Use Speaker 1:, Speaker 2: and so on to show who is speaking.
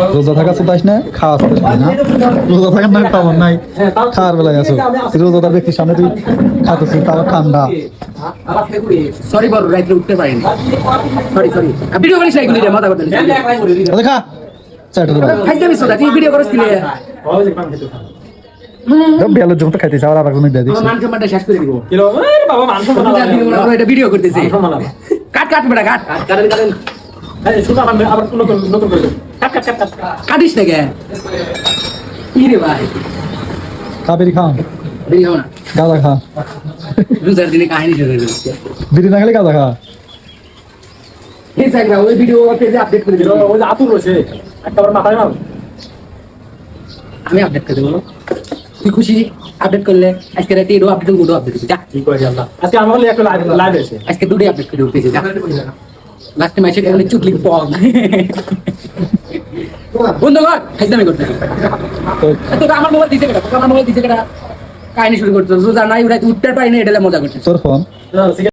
Speaker 1: রোজা থাকা চোদাইস না খাওয়া চোদাইস না রোজা থাকার না তেমন নাই খাওয়ার বেলায় আছো রোজাদার ব্যক্তির সামনে তুই খাতেছিস তাও ঠান্ডা
Speaker 2: সরি বড় রাইতে উঠতে পারিনি সরি ভিডিও করিস না এগুলি রে মাথা করতে
Speaker 1: দেখা চাটা দাও
Speaker 2: খাইতে মিস ওটা তুই ভিডিও করিস কিলে
Speaker 1: বেলের জন্য তো খাইতেছে আবার কোনো দিয়ে দিস
Speaker 2: মান সম্মানটা শেষ করে দিব
Speaker 3: কিলো আরে বাবা মান সম্মান
Speaker 2: আমরা এটা ভিডিও করতেছি কাট বেটা কাট
Speaker 3: কারেন এই শুনো আবার নতুন করে কাট
Speaker 2: কাটিস না কে কি রে ভাই
Speaker 1: কাবেরি খাও
Speaker 2: বিড়ি খাও না
Speaker 1: গাঁজা খা
Speaker 2: দুজার দিনে কাহিনী শুরু হয়ে গেছে
Speaker 1: বিড়ি না খেলে গাঁজা খা
Speaker 2: এই জায়গা ওই ভিডিও পেজে আপডেট করে দিও
Speaker 3: ওই যে আতুর রয়েছে একবার মাথায় মার
Speaker 2: আমি আপডেট করে দেবো তুই খুশি আপডেট করলে আজকে রাতে এরও আপডেট গুলো আপডেট যা
Speaker 3: কি করে আল্লাহ আজকে আমার হলে একটা লাইভ এসে
Speaker 2: আজকে দুটোই আপডেট করে পেজে যা লাস্টে ম্যাচে গেলে চুটলি পগ বন্ধু কর খাইদামি করতে তো আমার মোবাইল দিছে কেটা কাহিনী শুরু করতে রোজা নাই উড়াইতে উঠতে পারি না এটা মজা করতে
Speaker 1: তোর ফোন